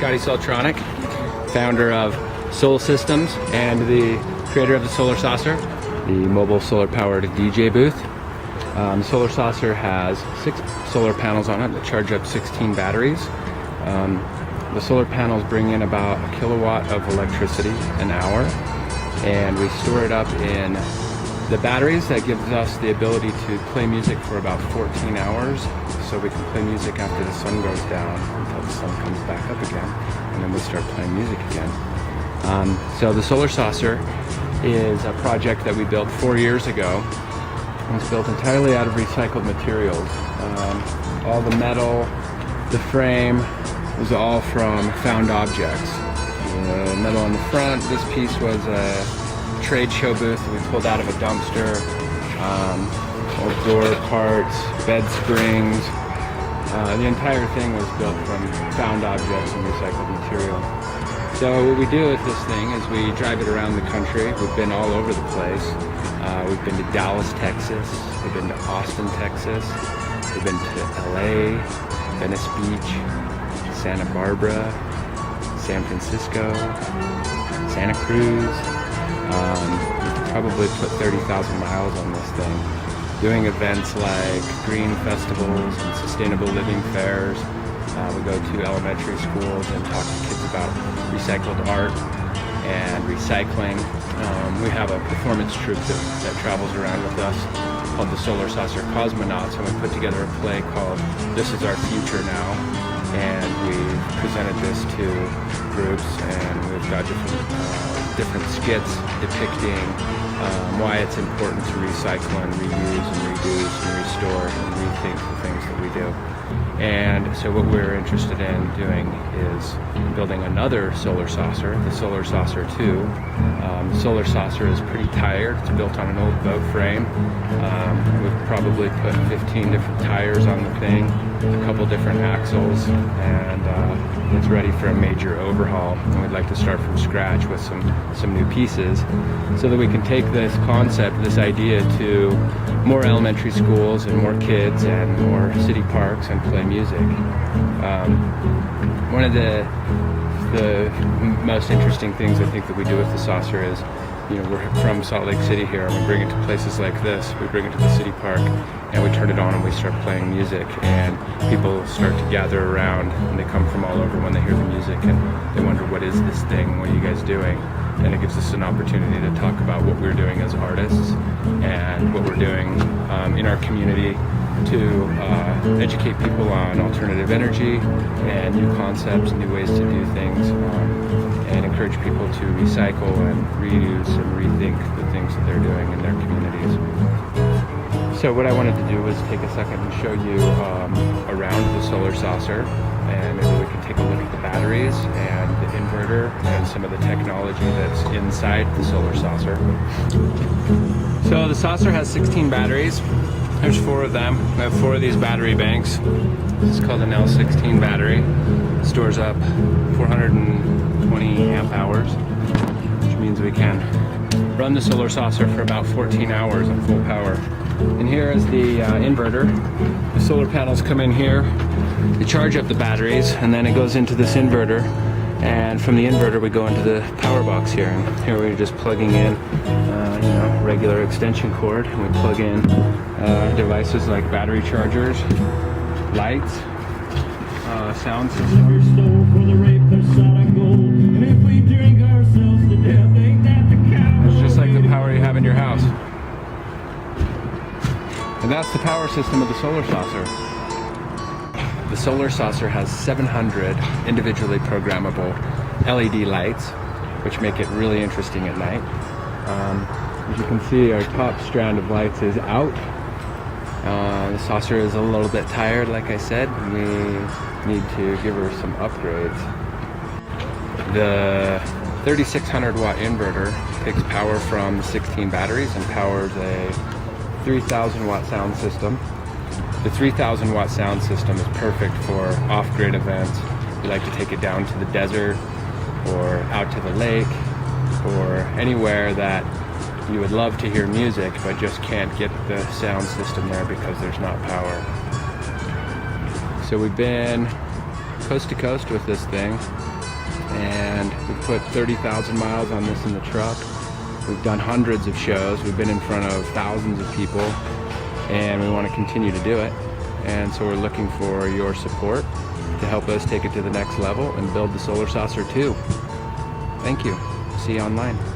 Scotty Soltronic, founder of Sol Systems and the creator of the Solar Saucer, the mobile solar-powered DJ booth. The Solar Saucer has 6 solar panels on it that charge up 16 batteries. The solar panels bring in about a kilowatt of electricity an hour, and we store it up in the batteries. That gives us the ability to play music for about 14 hours, so we can play music after the sun goes down until the sun comes back up again, and then we start playing music again. So the Solar Saucer is a project that we built 4 years ago. It's built entirely out of recycled materials. All the metal, the frame, was all from found objects. The metal on the front, this piece was a trade show booth that we pulled out of a dumpster. Old door parts, bed springs. The entire thing was built from found objects and recycled material. So what we do with this thing is we drive it around the country. We've been all over the place. We've been to Dallas, Texas. We've been to Austin, Texas. We've been to LA, Venice Beach, Santa Barbara, San Francisco, Santa Cruz. Probably put 30,000 miles on this thing. Doing events like green festivals and sustainable living fairs. We go to elementary schools and talk to kids about recycled art and recycling. We have a performance troupe that travels around with us called the Solar Saucer Cosmonauts, and we put together a play called This Is Our Future Now, and we've presented this to groups, and we've got different skits depicting why it's important to recycle and reuse and reduce and restore and rethink the things that we do. And so what we're interested in doing is building another Solar Saucer, the Solar Saucer 2. The Solar Saucer is pretty tired. It's built on an old boat frame. We've probably put 15 different tires on the thing, a couple different axles, and it's ready for a major overhaul. And we'd like to start from scratch with some new pieces so that we can take this concept, this idea, to more elementary schools and more kids and more city parks and play music. One of the most interesting things I think that we do with the Saucer is, we're from Salt Lake City here, and we bring it to places like this. We bring it to the city park, and we turn it on and we start playing music, and people start to gather around, and they come from all over when they hear the music, and they wonder, what is this thing? What are you guys doing? And it gives us an opportunity to talk about what we're doing as artists and what we're doing in our community to educate people on alternative energy and new concepts, new ways to do things, and encourage people to recycle and reuse and rethink the things that they're doing in their communities. So what I wanted to do was take a second and show you around the Solar Saucer, and maybe we can take a look at the batteries and the inverter and some of the technology that's inside the Solar Saucer. So the Saucer has 16 batteries. There's 4 of them. We have 4 of these battery banks. This is called an L16 battery. It stores up 420 amp hours, which means we can run the Solar Saucer for about 14 hours on full power. And here is the inverter. The solar panels come in here, they charge up the batteries, and then it goes into this inverter. And from the inverter we go into the power box here. And here we're just plugging in regular extension cord, and we plug in devices like battery chargers, lights, sound system. It's just like the power you have in your house. And that's the power system of the Solar Saucer. The Solar Saucer has 700 individually programmable LED lights, which make it really interesting at night. As you can see, our top strand of lights is out. The Saucer is a little bit tired, like I said. We need to give her some upgrades. The 3600 watt inverter takes power from the 16 batteries and powers a 3000 watt sound system. The 3000 watt sound system is perfect for off-grid events. We like to take it down to the desert or out to the lake or anywhere that you would love to hear music but just can't get the sound system there because there's not power. So we've been coast to coast with this thing. and we've put 30,000 miles on this in the truck. We've done hundreds of shows. We've been in front of thousands of people, and we want to continue to do it. And so we're looking for your support to help us take it to the next level and build the Solar Saucer 2. Thank you. See you online.